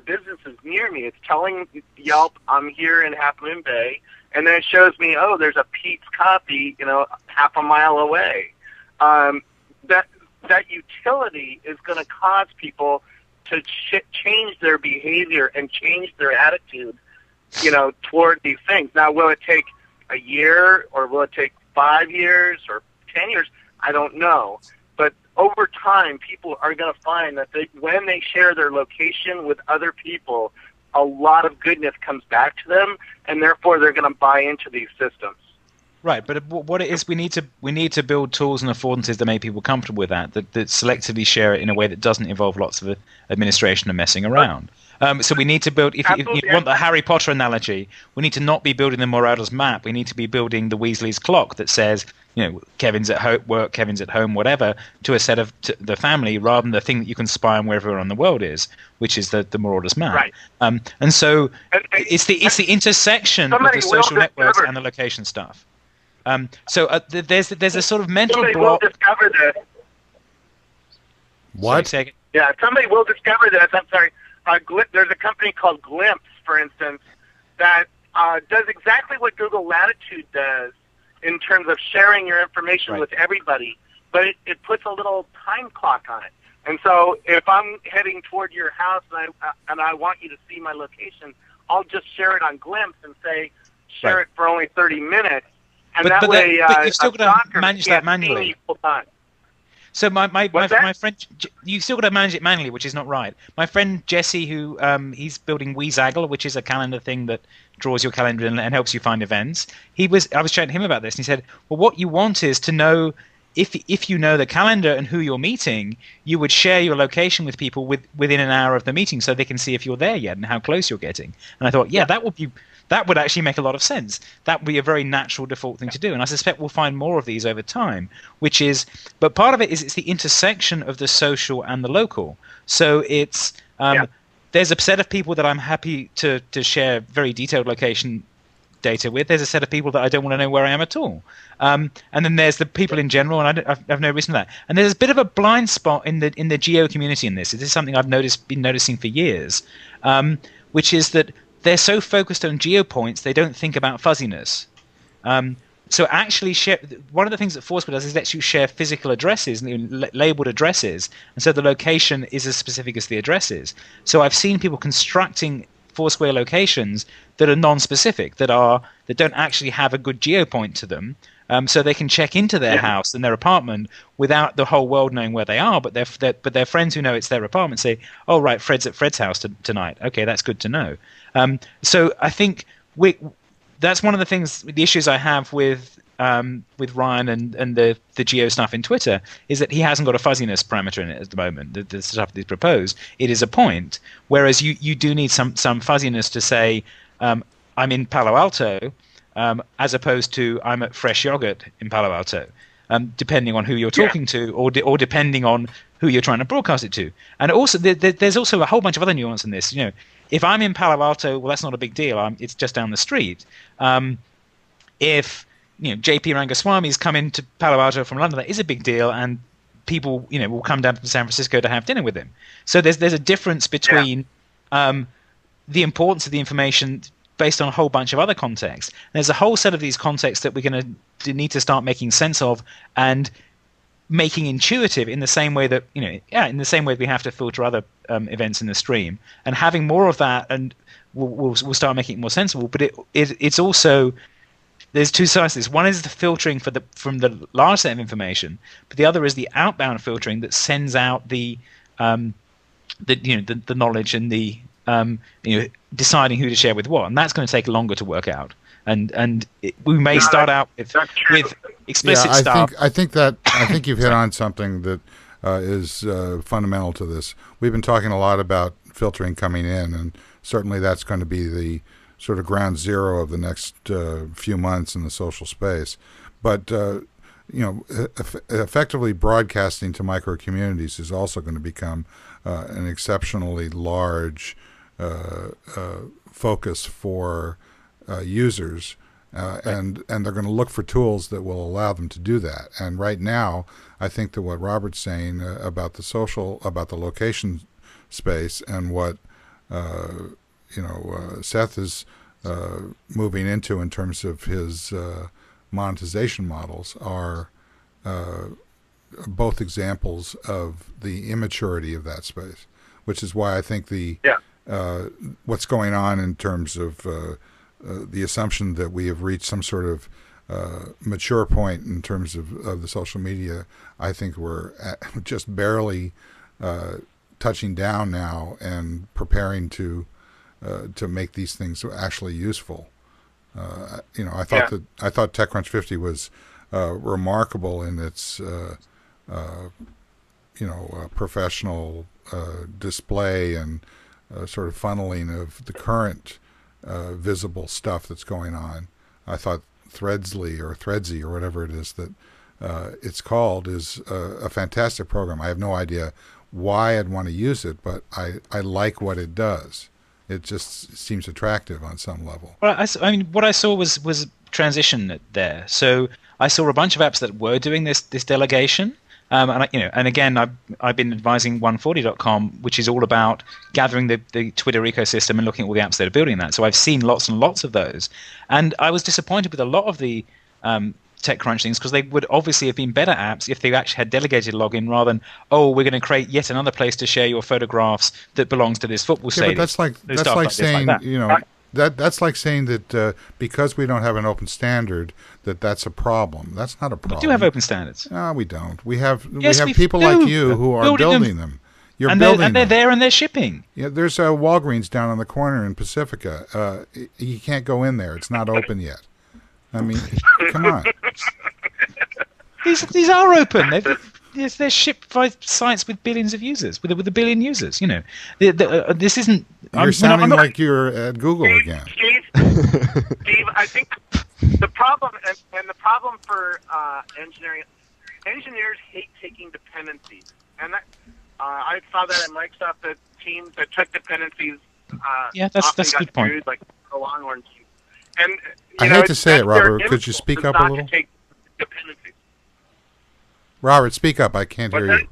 businesses near me. It's telling Yelp I'm here in Half Moon Bay, and then it shows me, oh, there's a Pete's Coffee, half a mile away. That utility is going to cause people to change their behavior and change their attitude, toward these things. Now, will it take a year, or will it take 5 years or 10 years? I don't know. But over time, people are going to find that when they share their location with other people, a lot of goodness comes back to them, and therefore they're going to buy into these systems. Right, but what it is, we need to build tools and affordances that make people comfortable with that selectively share it in a way that doesn't involve lots of administration and messing around. So we need to build, if you want the Harry Potter analogy, we need to not be building the Marauders map. We need to be building the Weasley's clock that says, Kevin's at work, Kevin's at home, whatever, to a set of the family, rather than the thing that you can spy on wherever on the world is, which is the Marauders map. Right. And so it's the intersection of the social networks and the location stuff. There's a sort of mental somebody block. Will discover this. What? Sorry, Yeah, somebody will discover this. I'm sorry. There's a company called Glimpse, for instance, that does exactly what Google Latitude does in terms of sharing your information with everybody, but it puts a little time clock on it. And so if I'm heading toward your house and I want you to see my location, I'll just share it on Glimpse and say, share it for only 30 minutes. And but you've still got to manage that manually. So my friend, you still got to manage it manually, which is not right. My friend Jesse, who he's building Weezaggle, which is a calendar thing that draws your calendar and helps you find events. I was chatting to him about this, and he said, well, what you want is to know, if you know the calendar and who you're meeting, you would share your location with people within an hour of the meeting, so they can see if you're there yet and how close you're getting. And I thought, that would actually make a lot of sense. That would be a very natural default thing to do. And I suspect we'll find more of these over time, but part of it is it's the intersection of the social and the local. So it's, there's a set of people that I'm happy to share very detailed location data with. There's a set of people that I don't want to know where I am at all. And then there's the people in general, and I've no reason for that. And there's a bit of a blind spot in the geo community in this. This is something I've been noticing for years, which is that they're so focused on geopoints, they don't think about fuzziness. So actually, one of the things that Foursquare does is lets you share physical addresses, labeled addresses, and so the location is as specific as the address is. So I've seen people constructing Foursquare locations that are non-specific, that don't actually have a good geopoint to them, so they can check into their house and their apartment without the whole world knowing where they are. But their friends who know it's their apartment say, "Oh, right, Fred's at Fred's house tonight. Okay, that's good to know." So I think that's one of the issues I have with Ryan and the geo stuff in Twitter, is that he hasn't got a fuzziness parameter in it at the moment. The stuff that he's proposed, it is a point, whereas you do need some fuzziness to say I'm in Palo Alto, as opposed to I'm at Fresh Yogurt in Palo Alto. depending on who you're talking to, or depending on who you're trying to broadcast it to. And also, there's also a whole bunch of other nuance in this. If I'm in Palo Alto, well, that's not a big deal. It's just down the street. If JP Rangaswamy's come into Palo Alto from London, that is a big deal, and people will come down to San Francisco to have dinner with him. So there's a difference between the importance of the information based on a whole bunch of other contexts. There's a whole set of these contexts that we're going to need to start making sense of and making intuitive in the same way that in the same way we have to filter other events in the stream, and having more of that, and we'll start making it more sensible. But it's also, there's two sides to this. One is the filtering from the large set of information, but the other is the outbound filtering that sends out the knowledge and the deciding who to share with what, and that's going to take longer to work out. And we may start out with explicit stuff. I think you've hit on something that is fundamental to this. We've been talking a lot about filtering coming in, and certainly that's going to be the sort of ground zero of the next few months in the social space. But effectively broadcasting to micro communities is also going to become an exceptionally large focus for users, and they're going to look for tools that will allow them to do that. And right now, I think that what Robert's saying about the location space, and what Seth is moving into in terms of his monetization models are both examples of the immaturity of that space, which is why I think what's going on in terms of the assumption that we have reached some sort of mature point in terms of the social media. I think we're just barely touching down now and preparing to make these things actually useful. I thought TechCrunch 50 was remarkable in its professional display and sort of funneling of the current visible stuff that's going on. I thought Threadsly or Threadsy or whatever it is that it's called is a fantastic program. I have no idea why I'd want to use it, but I like what it does. It just seems attractive on some level. Well, I mean, what I saw was transition there. So I saw a bunch of apps that were doing this delegation. And again, I've been advising 140.com, which is all about gathering the Twitter ecosystem and looking at all the apps that are building that. So I've seen lots and lots of those, and I was disappointed with a lot of the TechCrunch things, because they would obviously have been better apps if they actually had delegated login rather than, we're going to create yet another place to share your photographs that belongs to this football stadium. But that's like saying that's like saying that because we don't have an open standard, that's a problem. That's not a problem. We do have open standards. No, we don't. We have we people do. like you who are building them. You're building them. They're there and they're shipping. Yeah, there's a Walgreens down on the corner in Pacifica. You can't go in there. It's not open yet. I mean, come on. These are open. They're shipped by sites with billions of users, with a billion users. This isn't. You're sounding like you're at Google again. Steve, I think the problem and the problem for engineers hate taking dependencies, and I saw that in Microsoft, that teams that took dependencies. That's a good point. Like the Longhorn team, and I hate to say it, Robert. Could you speak up a little? Take dependencies. Robert, speak up. I can't hear you.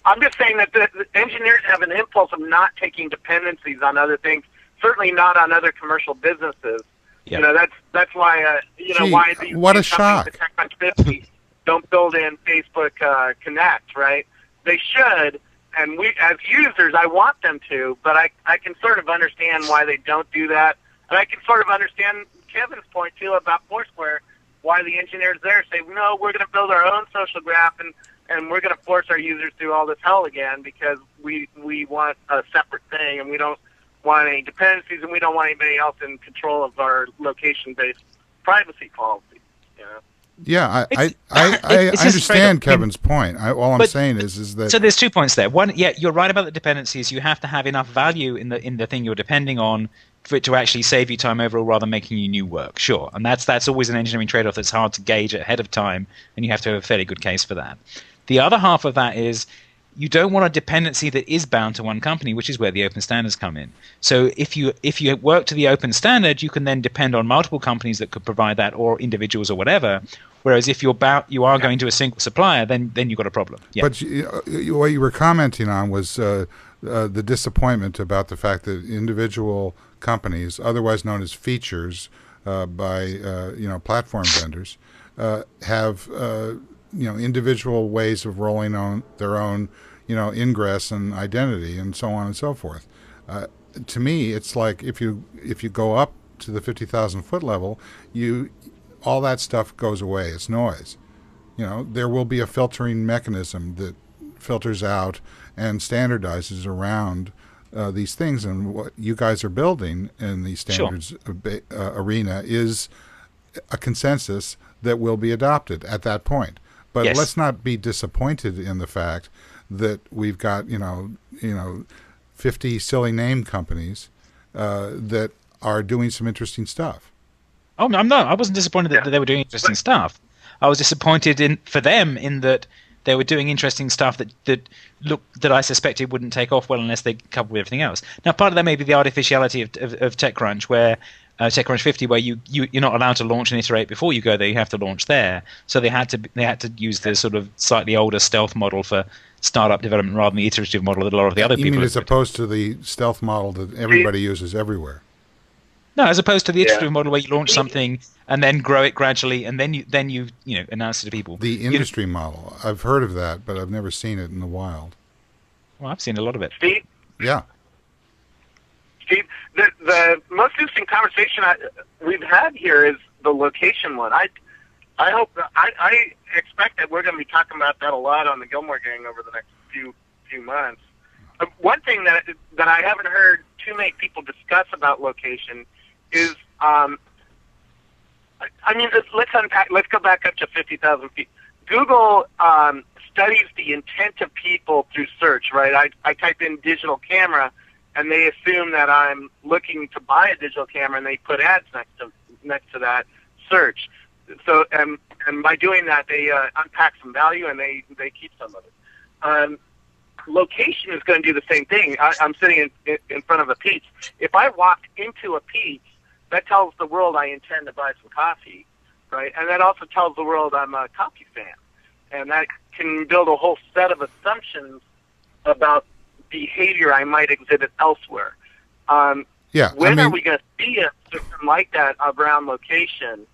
I'm just saying that the engineers have an impulse of not taking dependencies on other things. Certainly not on other commercial businesses. Yeah. That's why why these shock. The TechCrunch 50 don't build in Facebook Connect, right? They should, and we as users, I want them to, but I can sort of understand why they don't do that, and I can sort of understand Kevin's point too about Foursquare. Why the engineers there say, no, we're going to build our own social graph and we're going to force our users through all this hell again because we want a separate thing and we don't want any dependencies and we don't want anybody else in control of our location-based privacy policy. Yeah, I It's just a understand trade-off. Kevin's point. All I'm But- saying is that So there's 2 points there. One, yeah, you're right about the dependencies. You have to have enough value in the thing you're depending on for it to actually save you time overall rather than making you new work. Sure, and that's always an engineering trade-off that's hard to gauge ahead of time, and you have to have a fairly good case for that. The other half of that is you don't want a dependency that is bound to one company, which is where the open standards come in. So if you work to the open standard, you can then depend on multiple companies that could provide that, or individuals or whatever. Whereas if you are going to a single supplier, then you've got a problem. Yeah. But what you were commenting on was the disappointment about the fact that individual companies, otherwise known as features by platform vendors, have individual ways of rolling on their own ingress and identity and so on and so forth. To me, it's like if you go up to the 50,000 foot level, all that stuff goes away. It's noise. There will be a filtering mechanism that filters out and standardizes around these things. And what you guys are building in the standards arena is a consensus that will be adopted at that point. But Yes. let's not be disappointed in the fact that we've got 50 silly name companies that are doing some interesting stuff. Oh, no, I wasn't disappointed that they were doing interesting stuff. I was disappointed for them in that they were doing interesting stuff that I suspected wouldn't take off well unless they coupled with everything else. Now, part of that may be the artificiality of TechCrunch, where TechCrunch 50, where you're not allowed to launch and iterate before you go there. You have to launch there. So they had to use the sort of slightly older stealth model for startup development rather than the iterative model that a lot of the other You people. mean as opposed to the stealth model that everybody uses everywhere? No, as opposed to the iterative model where you launch something and then grow it gradually, and then you announce it to people. The industry model. I've heard of that, but I've never seen it in the wild. Well, I've seen a lot of it. Steve, Yeah. the most interesting conversation we've had here is the location one. I expect that we're going to be talking about that a lot on the Gillmor Gang over the next few months. One thing that I haven't heard too many people discuss about location is, let's go back up to 50,000 feet. Google studies the intent of people through search, right? I type in digital camera, and they assume that I'm looking to buy a digital camera, and they put ads next to that search. So, and by doing that, they unpack some value, and they keep some of it. Location is going to do the same thing. I'm sitting in front of a Pete's. If I walk into a Pete's, that tells the world I intend to buy some coffee, right? And that also tells the world I'm a coffee fan. And that can build a whole set of assumptions about behavior I might exhibit elsewhere. When are we going to see a system like that around location?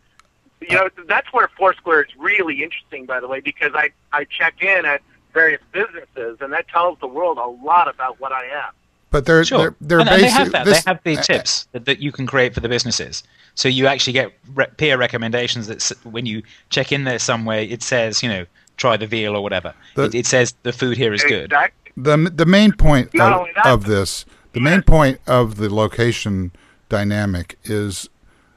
That's where Foursquare is really interesting, by the way, because I check in at various businesses, and that tells the world a lot about what I am. But they're Sure. they're And they have that. this- They have the tips that you can create for the businesses. So you actually get peer recommendations that when you check in there somewhere, it says, try the veal or whatever. It says the food here is good. Exactly. The main point Not only that, of this, the main point of the location dynamic is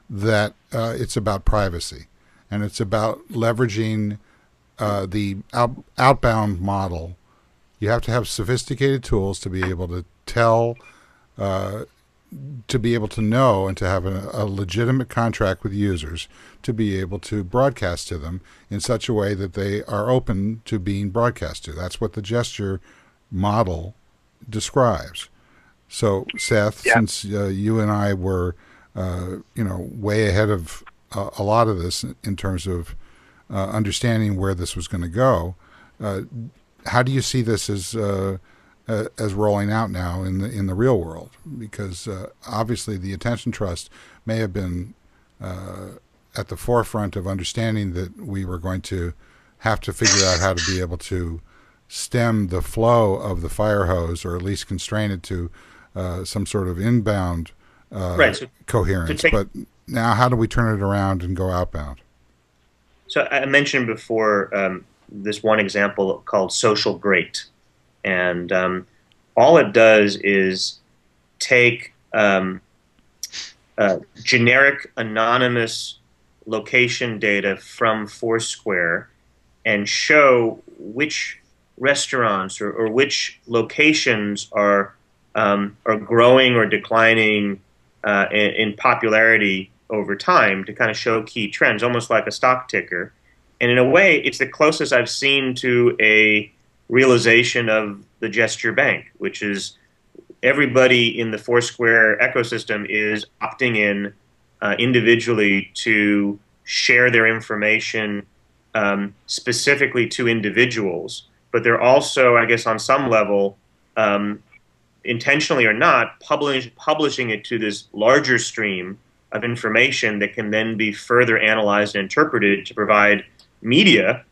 that it's about privacy, and it's about leveraging the outbound model. You have to have sophisticated tools to be able to tell, to be able to know, and to have a legitimate contract with users to be able to broadcast to them in such a way that they are open to being broadcast to. That's what the gesture model describes. So, Seth, since you and I were, way ahead of a lot of this in terms of understanding where this was going to go, how do you see this as rolling out now in the real world? Because obviously the Attention Trust may have been at the forefront of understanding that we were going to have to figure out how to be able to stem the flow of the fire hose, or at least constrain it to some sort of inbound coherence. But now how do we turn it around and go outbound? So I mentioned before this one example called Social Great. And all it does is take generic anonymous location data from Foursquare and show which restaurants or which locations are growing or declining in popularity over time, to kind of show key trends, almost like a stock ticker. And in a way, it's the closest I've seen to a realization of the gesture bank, which is everybody in the Foursquare ecosystem is opting in individually to share their information specifically to individuals. But they're also, I guess, on some level, intentionally or not, publishing it to this larger stream of information that can then be further analyzed and interpreted to provide media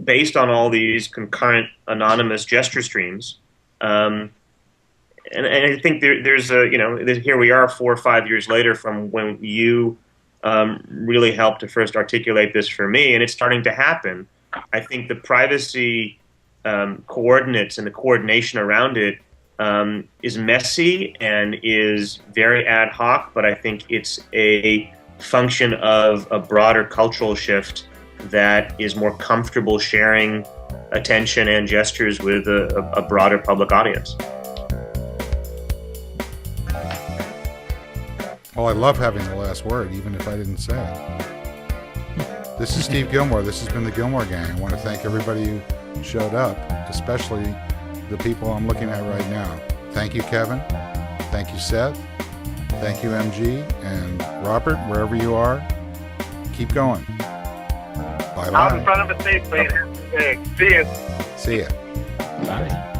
based on all these concurrent anonymous gesture streams. And I think there's a, here we are 4 or 5 years later from when you really helped to first articulate this for me, and it's starting to happen. I think the privacy coordinates and the coordination around it is messy and is very ad hoc, but I think it's a function of a broader cultural shift that is more comfortable sharing attention and gestures with a broader public audience. Well, I love having the last word, even if I didn't say it. This is Steve Gillmor. This has been the Gillmor Gang. I want to thank everybody who showed up, especially the people I'm looking at right now. Thank you, Kevin. Thank you, Seth. Thank you, MG. And Robert, wherever you are, keep going. Bye-bye. Out in front of a safe place. See you. See ya. Bye.